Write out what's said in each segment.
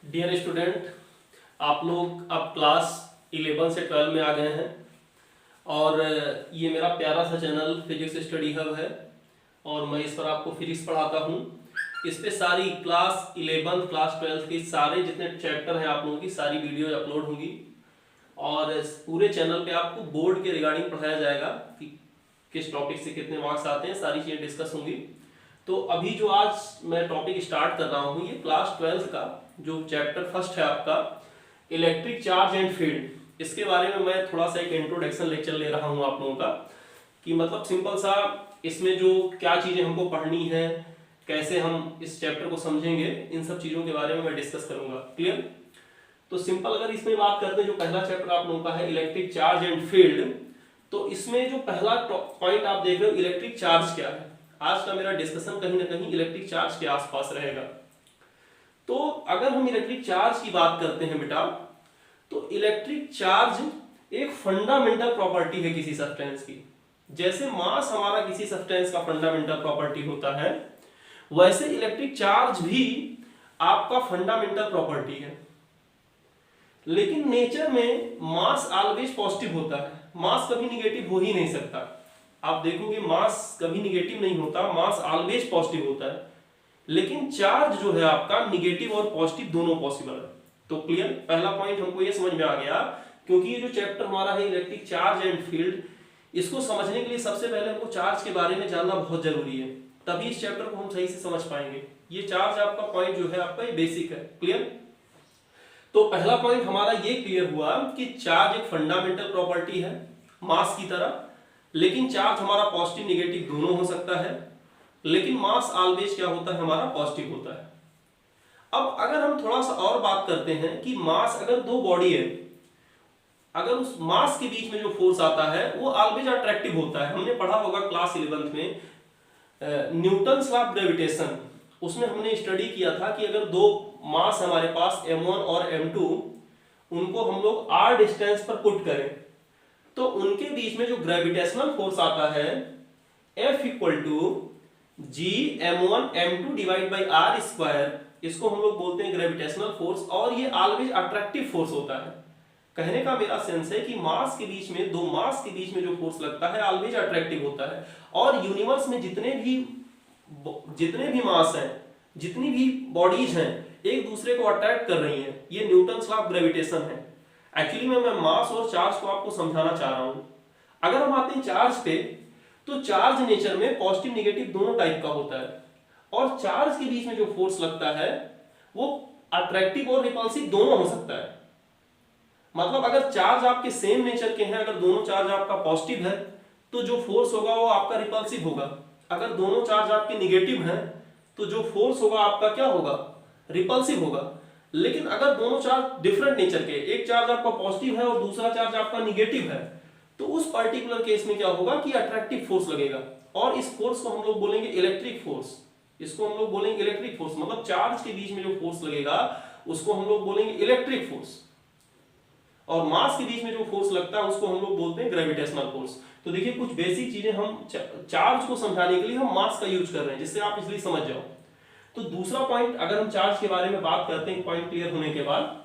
Dear student, आप लोग अब क्लास 11 से 12 में आ गए हैं और ये मेरा प्यारा सा चैनल फिजिक्स स्टडी हब है और मैं इस पर आपको फिजिक्स पढ़ाता हूँ। इस पे सारी क्लास 11 क्लास 12 के सारे जितने चैप्टर हैं आप लोगों की सारी वीडियोज अपलोड होंगी और पूरे चैनल पे आपको बोर्ड के रिगार्डिंग पढ़ाया जाएगा कि किस टॉपिक से कितने मार्क्स आते हैं, सारी चीज़ें डिस्कस होंगी। तो अभी जो आज मैं टॉपिक स्टार्ट कर रहा हूँ ये क्लास 12 का जो चैप्टर फर्स्ट है आपका इलेक्ट्रिक चार्ज एंड फील्ड, इसके बारे में मैं थोड़ा सा एक इंट्रोडक्शन लेक्चर ले रहा हूँ आप लोगों का कि मतलब सिंपल सा इसमें जो क्या चीज़ें हमको पढ़नी है, कैसे हम इस चैप्टर को समझेंगे, इन सब चीज़ों के बारे में मैं डिस्कस करूँगा। क्लियर? तो सिंपल अगर इसमें बात करते हैं जो पहला चैप्टर आप लोगों का है इलेक्ट्रिक चार्ज एंड फील्ड, तो इसमें जो पहला पॉइंट आप देख रहे हो इलेक्ट्रिक चार्ज क्या है। आज का मेरा डिस्कशन कहीं ना कहीं इलेक्ट्रिक चार्ज के आसपास रहेगा। तो अगर हम इलेक्ट्रिक चार्ज की बात करते हैं बेटा, तो इलेक्ट्रिक चार्ज एक फंडामेंटल प्रॉपर्टी है किसी सब्सटेंस की। जैसे मास हमारा किसी सब्सटेंस का फंडामेंटल प्रॉपर्टी होता है, वैसे इलेक्ट्रिक चार्ज भी आपका फंडामेंटल प्रॉपर्टी है। लेकिन नेचर में मास ऑलवेज पॉजिटिव होता है, मास कभी निगेटिव हो ही नहीं सकता। आप देखोगे मास कभी निगेटिव नहीं होता, मास ऑलवेज पॉजिटिव होता है। लेकिन चार्ज जो है आपका निगेटिव और पॉजिटिव दोनों पॉसिबल है। तो क्लियर, पहला पॉइंट हमको ये समझ में आ गया। क्योंकि ये जो चैप्टर हमारा है इलेक्ट्रिक चार्ज एंड फील्ड, इसको समझने के लिए सबसे पहले हमको चार्ज के बारे में जानना बहुत जरूरी है, तभी इस चैप्टर को हम सही से समझ पाएंगे। ये चार्ज आपका पॉइंट जो है आपका ये बेसिक है। क्लियर? तो पहला पॉइंट हमारा ये क्लियर हुआ कि चार्ज एक फंडामेंटल प्रॉपर्टी है मास की तरह, लेकिन चार्ज हमारा पॉजिटिव निगेटिव दोनों हो सकता है, लेकिन मास ऑलवेज क्या होता है हमारा पॉजिटिव होता है। अब अगर हम थोड़ा सा और बात करते हैं कि मास अगर दो बॉडी है, अगर उस मास के बीच में जो फोर्स आता है वो ऑलवेज अट्रैक्टिव होता है। हमने पढ़ा होगा क्लास 11 में न्यूटन्स लॉ ऑफ ग्रेविटेशन, उसमें हमने स्टडी किया था कि अगर दो मास हमारे पास m1 और m2, उनको हम लोग r डिस्टेंस पर पुट करें तो उनके बीच में जो ग्रेविटेशनल फोर्स आता है F equal to G m1 m2 divide by r square, इसको हम लोग बोलते हैं ग्रेविटेशनल फोर्स, और ये ऑलवेज अट्रैक्टिव फोर्स होता है। कहने का मेरा सेंस है कि मास के बीच में, दो मास के बीच में जो फोर्स लगता है ऑलवेज अट्रैक्टिव होता है। और यूनिवर्स में जितने भी मास हैं, जितनी भी बॉडीज हैं, एक दूसरे को अट्रैक्ट कर रही हैं। ये न्यूटन्स लॉ ऑफ ग्रेविटेशन है। एक्चुअली मैं मास और चार्ज को आपको समझाना चाह रहा हूं। अगर हम आते हैं चार्ज पे, तो चार्ज नेचर में पॉजिटिव निगेटिव दोनों टाइप का होता है, और चार्ज के बीच में जो फोर्स लगता है वो अट्रैक्टिव और रिपल्सिव दोनों हो सकता है। मतलब अगर चार्ज आपके सेम नेचर के हैं, अगर दोनों चार्ज आपका पॉजिटिव है तो जो फोर्स होगा वो आपका रिपल्सिव होगा। अगर दोनों चार्ज आपके निगेटिव हैं तो जो फोर्स होगा आपका क्या होगा, रिपल्सिव होगा। लेकिन अगर दोनों चार्ज डिफरेंट नेचर के, एक चार्ज आपका पॉजिटिव है और दूसरा चार्ज आपका निगेटिव है, तो उस पर्टिकुलर केस में क्या होगा कि अट्रैक्टिव फोर्स लगेगा, और इस फोर्स को हम लोग बोलेंगे इलेक्ट्रिक फोर्स। इसको हम लोग बोलेंगे इलेक्ट्रिक फोर्स, मतलब चार्ज के बीच में जो फोर्स लगेगा उसको हम लोग बोलेंगे इलेक्ट्रिक फोर्स, और मास के बीच में जो फोर्स लगता है उसको हम लोग बोलते हैं ग्रेविटेशनल फोर्स। तो देखिए कुछ बेसिक चीजें हम चार्ज को समझाने के लिए हम मास का यूज कर रहे हैं, जिससे आप इसलिए समझ जाओ। तो दूसरा पॉइंट, अगर हम चार्ज के बारे में बात करते हैं, पॉइंट क्लियर होने के बाद,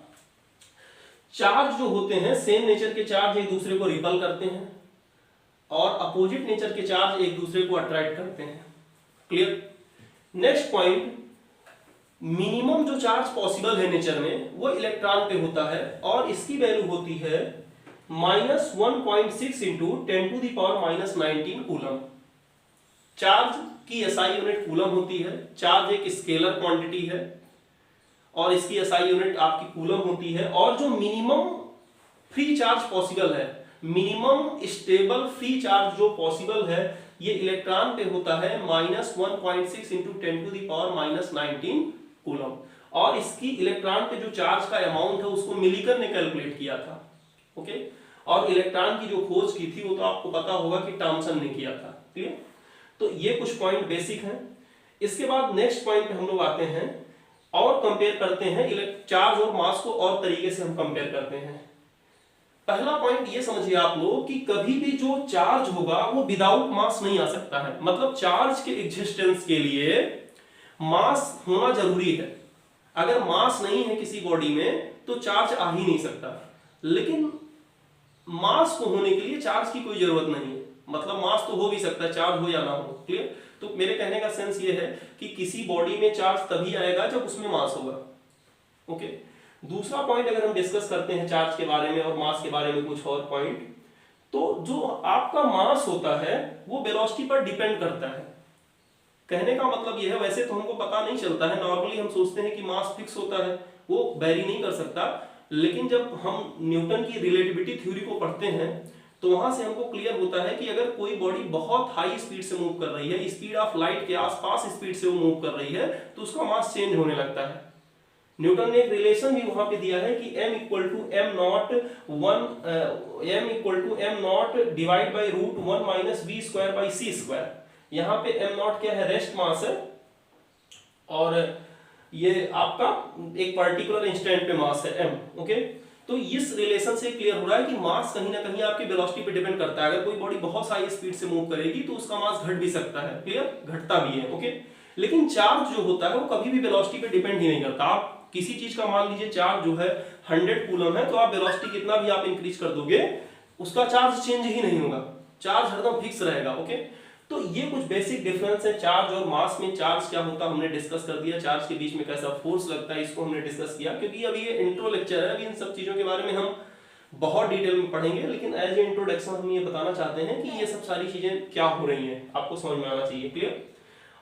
चार्ज जो होते हैं सेम नेचर के चार्ज एक दूसरे को रिपल करते हैं, और अपोजिट नेचर के चार्ज एक दूसरे को अट्रैक्ट करते हैं। क्लियर? नेक्स्ट पॉइंट, मिनिमम जो चार्ज पॉसिबल है नेचर में वो इलेक्ट्रॉन पे होता है, और इसकी वैल्यू होती है -1.6 इंटू 10⁻⁻19 कूलम। चार्ज की एसआई यूनिट कूलम होती है। चार्ज एक स्केलर क्वांटिटी है और इसकी एसआई यूनिट आपकी कूलम होती है। और जो मिनिमम फ्री चार्ज पॉसिबल है, मिनिमम स्टेबल फ्री चार्ज जो पॉसिबल है, ये इलेक्ट्रॉन पे होता है -1.6 इंटू 10⁻⁻19 कूलम। और इसकी इलेक्ट्रॉन पे जो चार्ज का अमाउंट है उसको मिलीकर ने कैलकुलेट किया था। ओके? और इलेक्ट्रॉन की जो खोज की थी वो तो आपको पता होगा कि थॉमसन ने किया था। क्लियर? तो ये कुछ पॉइंट बेसिक हैं। इसके बाद नेक्स्ट पॉइंट पे हम लोग आते हैं और कंपेयर करते हैं चार्ज और मास को, और तरीके से हम कंपेयर करते हैं। पहला पॉइंट ये समझिए आप लोग कि कभी भी जो चार्ज होगा वो विदाउट मास नहीं आ सकता है। मतलब चार्ज के एग्जिस्टेंस के लिए मास होना जरूरी है। अगर मास नहीं है किसी बॉडी में तो चार्ज आ ही नहीं सकता, लेकिन मास को होने के लिए चार्ज की कोई जरूरत नहीं है। मतलब मास तो हो भी सकता है, चार्ज हो या ना हो। क्लियर? तो मेरे कहने का सेंस ये है कि किसी बॉडी में चार्ज तभी आएगा जब उसमें मास होगा। ओके, दूसरा पॉइंट अगर हम डिस्कस करते हैं चार्ज के बारे में और मास के बारे में कुछ और पॉइंट, तो जो आपका मास होता है वो वेलोसिटी पर डिपेंड करता है। कहने का मतलब ये है, वैसे तो हमको पता नहीं चलता है, नॉर्मली हम सोचते हैं कि मास फिक्स होता है, वो वेरी नहीं कर सकता, लेकिन जब हम न्यूटन की रिलेटिविटी थ्योरी को पढ़ते हैं तो वहां से हमको क्लियर होता है कि अगर कोई बॉडी बहुत हाई स्पीड से मूव कर रही है, स्पीड ऑफ लाइट के आसपास स्पीड से वो मूव कर रही है, तो उसका मास चेंज होने लगता है। न्यूटन ने एक रिलेशन भी वहां पे दिया है कि m equal to M naught divide by root 1 minus B square by C square. यहाँ पे m नॉट क्या है? रेस्ट मास है, और ये आपका एक पर्टिकुलर इंस्टेंट पे मास है m। ओके, तो इस रिलेशन से क्लियर हो रहा है कि मास कहीं ना कहीं आपकी वेलोसिटी पे डिपेंड करता है। अगर कोई बॉडी बहुत हाई स्पीड से मूव करेगी तो उसका मास घट भी सकता है। क्लियर? घटता भी है। ओके, लेकिन चार्ज जो होता है वो कभी भी वेलोसिटी पे डिपेंड ही नहीं करता। आप किसी चीज का मान लीजिए चार्ज जो है 100 कूलम है, तो आप वेलोसिटी कितना भी आप इंक्रीज कर दोगे उसका चार्ज चेंज ही नहीं होगा, चार्ज हरदम फिक्स रहेगा। ओके, तो ये कुछ बेसिक डिफरेंस है चार्ज और मास में। चार्ज क्या होता है हमने डिस्कस कर दिया, चार्ज के बीच में कैसा फोर्स लगता है इसको हमने डिस्कस किया, क्योंकि अभी ये इंट्रो लेक्चर है, अभी इन सब चीजों के बारे में हम बहुत डिटेल में पढ़ेंगे, लेकिन एज ए इंट्रोडक्शन हम ये बताना चाहते हैं कि ये सब सारी चीजें क्या हो रही हैं, आपको समझ में आना चाहिए। क्लियर?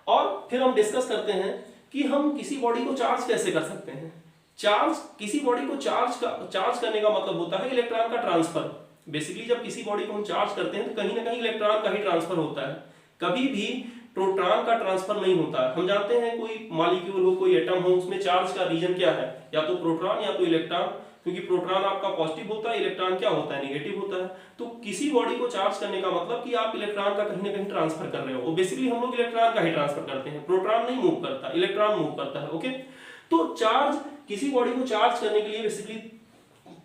और फिर हम डिस्कस करते हैं कि हम किसी बॉडी को चार्ज कैसे कर सकते हैं। चार्ज, किसी बॉडी को चार्ज करने का मतलब होता है इलेक्ट्रॉन का ट्रांसफर। बेसिकली जब किसी बॉडी को हम चार्ज करते हैं तो कहीं ना कहीं इलेक्ट्रॉन का ही ट्रांसफर होता है, कभी भी प्रोटॉन का ट्रांसफर नहीं होता है। हम जानते हैं कोई मॉलिक्यूल हो, कोई एटम हो, उसमें चार्ज का रीजन क्या है? या तो प्रोटॉन या तो इलेक्ट्रॉन, क्योंकि प्रोटॉन आपका पॉजिटिव होता है, इलेक्ट्रॉन क्या होता है? नेगेटिव होता है। तो किसी बॉडी को चार्ज करने का मतलब कि आप इलेक्ट्रॉन का कहीं ना कहीं ट्रांसफर कर रहे हो। बेसिकली हम लोग इलेक्ट्रॉन का ही ट्रांसफर करते हैं, प्रोटॉन नहीं मूव करता, इलेक्ट्रॉन मूव करता है। ओके, तो चार्ज, किसी बॉडी को चार्ज करने के लिए बेसिकली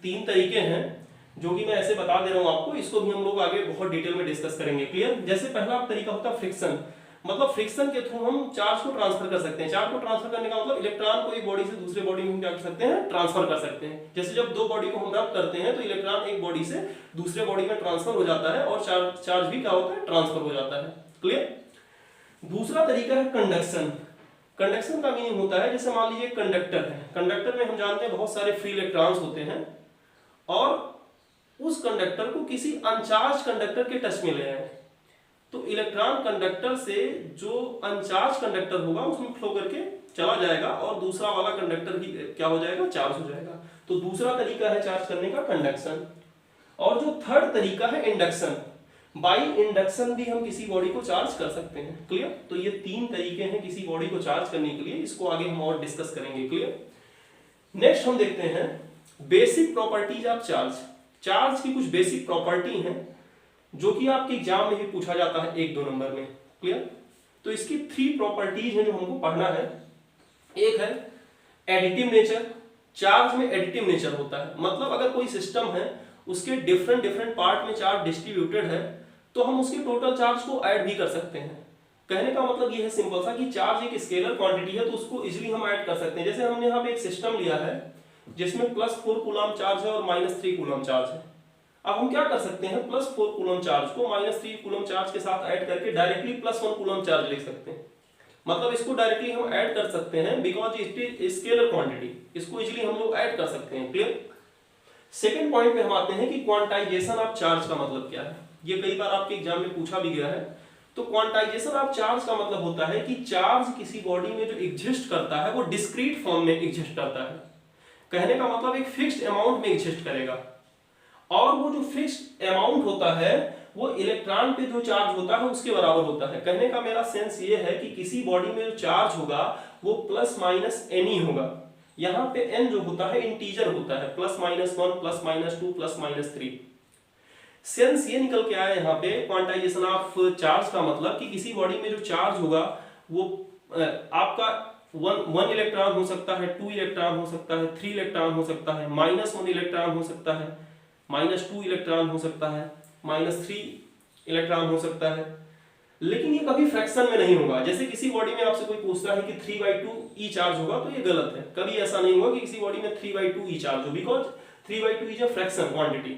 3 तरीके हैं, जो कि मैं ऐसे बता दे रहा हूं आपको, इसको भी हम लोग आगे बहुत डिटेल में डिस्कस करेंगे। क्लियर? जैसे पहला तरीका होता है फ्रिक्शन, मतलब फ्रिक्शन के थ्रू हम चार्ज को ट्रांसफर कर सकते हैं। चार्ज को ट्रांसफर करने का मतलब इलेक्ट्रॉन को एक बॉडी से दूसरे बॉडी में क्या कर सकते हैं? ट्रांसफर कर सकते हैं। जैसे जब 2 बॉडी को हम रब करते हैं तो इलेक्ट्रॉन एक बॉडी से दूसरे बॉडी में ट्रांसफर हो जाता है, और चार्ज भी क्या होता है? ट्रांसफर हो जाता है। क्लियर? दूसरा तरीका है कंडक्शन। कंडक्शन का मीनिंग होता है, जैसे मान लीजिए कंडक्टर है, कंडक्टर में हम जानते हैं बहुत सारे फ्री इलेक्ट्रॉन्स होते हैं, और उस कंडक्टर को किसी अनचार्ज कंडक्टर के टच में ले आए, तो इलेक्ट्रॉन कंडक्टर से जो अनचार्ज कंडक्टर होगा उसमें फ्लो करके चला जाएगा, और दूसरा वाला कंडक्टर भी क्या हो जाएगा? चार्ज हो जाएगा। तो दूसरा तरीका है चार्ज करने का कंडक्शन। और जो थर्ड तरीका है इंडक्शन, बाई इंडक्शन भी हम किसी बॉडी को चार्ज कर सकते हैं। क्लियर? तो ये 3 तरीके हैं किसी बॉडी को चार्ज करने के लिए, इसको आगे हम और डिस्कस करेंगे। क्लियर? नेक्स्ट हम देखते हैं basic properties of charge. Charge की कुछ बेसिक प्रॉपर्टी हैं जो कि आपके एग्जाम में भी पूछा जाता है 1-2 नंबर में। क्लियर? तो इसकी 3 प्रॉपर्टीज हैं जो हमको पढ़ना है। एक है एडिटिव नेचर। चार्ज में एडिटिव नेचर होता है, मतलब अगर कोई सिस्टम है उसके डिफरेंट पार्ट में चार्ज डिस्ट्रीब्यूटेड है तो हम उसके टोटल चार्ज को ऐड भी कर सकते हैं। कहने का मतलब ये है सिंपल सा कि चार्ज एक स्केलर क्वांटिटी है तो उसको इजीली हम ऐड कर सकते हैं। जैसे हमने यहाँ पे एक सिस्टम लिया है जिसमें +4 कूलम चार्ज है और -3 कूलम चार्ज है। अब हम क्या कर सकते हैं, +4 कूलम चार्ज को -3 कूलम चार्ज के साथ ऐड करके डायरेक्टली +1 कूलम चार्ज लिख सकते हैं। मतलब इसको डायरेक्टली हम ऐड कर सकते हैं because it is scalar quantity, इसको इजीली हम लोग ऐड कर सकते हैं। क्लियर? सेकंड पॉइंट पे हम आते हैं कि क्वांटाइजेशन ऑफ चार्ज का मतलब क्या है। ये कई बार आपके एग्जाम में पूछा भी गया है। तो क्वांटाइजेशन ऑफ चार्ज का मतलब होता है कि चार्ज किसी बॉडी में जो एग्जिस्ट करता है वो डिस्क्रीट फॉर्म में एग्जिस्ट करता है। कहने का मतलब एक फिक्स्ड अमाउंट में एग्जिस्ट करेगा, और वो जो फिक्स्ड अमाउंट होता है वो इलेक्ट्रॉन पे जो चार्ज होता है उसके बराबर होता है। कहने का मेरा सेंस ये है कि किसी बॉडी में जो चार्ज होगा वो +- n होगा। यहाँ पे n जो होता है इंटीजर होता है, +-1, +-2, +-3। सेंस ये निकल के आया यहाँ पे क्वांटाइजेशन ऑफ चार्ज का मतलब कि किसी बॉडी में जो चार्ज होगा वो आपका 1 इलेक्ट्रॉन हो सकता है, 2 इलेक्ट्रॉन हो सकता है, 3 इलेक्ट्रॉन हो सकता है, -1 इलेक्ट्रॉन हो सकता है, -2 इलेक्ट्रॉन हो सकता है, -3 इलेक्ट्रॉन हो सकता है, लेकिन ये कभी फ्रैक्शन में नहीं होगा। जैसे किसी बॉडी में आपसे कोई पूछता है कि 3/2 ई चार्ज होगा, तो ये गलत है। कभी ऐसा नहीं होगा कि किसी बॉडी में 3/2 ई चार्ज हो, because 3/2 is a fraction quantity.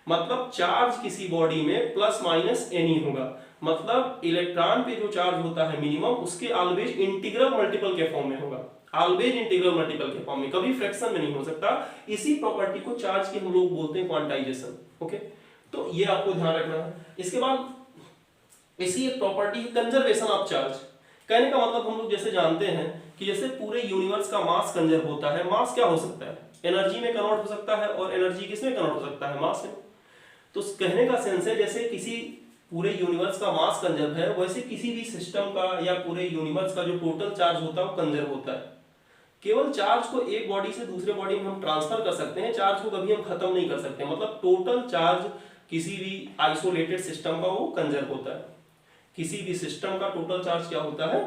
मतलब चार्ज किसी बॉडी में प्लस माइनस एनी होगा, मतलब इलेक्ट्रॉन पे जो चार्ज होता है मिनिमम, उसके ऑलवेज इंटीग्रल मल्टीपल के फॉर्म में होगा, ऑलवेज इंटीग्रल मल्टीपल के फॉर्म में, कभी फ्रैक्शन में नहीं हो सकता। इसी प्रॉपर्टी को चार्ज की हम लोग बोलते हैं क्वांटाइजेशन। ओके, तो ये आपको ध्यान रखना है। इसके बाद इसी एक प्रॉपर्टी कंजर्वेशन ऑफ चार्ज। कहने का मतलब हम लोग जैसे जानते हैं कि जैसे पूरे यूनिवर्स का मास कंजर्व होता है। मास क्या हो सकता है? एनर्जी में कन्वर्ट हो सकता है, और एनर्जी किसमें कन्वर्ट हो सकता है? मास में। तो कहने का सेंस है जैसे किसी पूरे यूनिवर्स का मास कंजर्व है, वैसे किसी भी सिस्टम का या पूरे यूनिवर्स का जो टोटल चार्ज होता है वो कंजर्व होता है। केवल चार्ज को एक बॉडी से दूसरे बॉडी में हम ट्रांसफर कर सकते हैं, चार्ज को कभी हम खत्म नहीं कर सकते। मतलब टोटल चार्ज किसी भी आइसोलेटेड सिस्टम का वो कंजर्व होता है। किसी भी सिस्टम का टोटल चार्ज क्या होता है?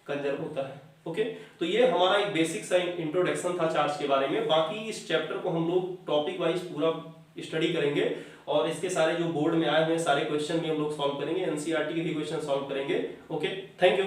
कंजर्व होता है। ओके, तो ये हमारा एक बेसिक सा इंट्रोडक्शन था चार्ज के बारे में। बाकी इस चैप्टर को हम लोग टॉपिक वाइज पूरा स्टडी करेंगे, और इसके सारे जो बोर्ड में आए हुए सारे क्वेश्चन भी हम लोग सॉल्व करेंगे, एनसीईआरटी के भी क्वेश्चन सॉल्व करेंगे। Okay, thank you.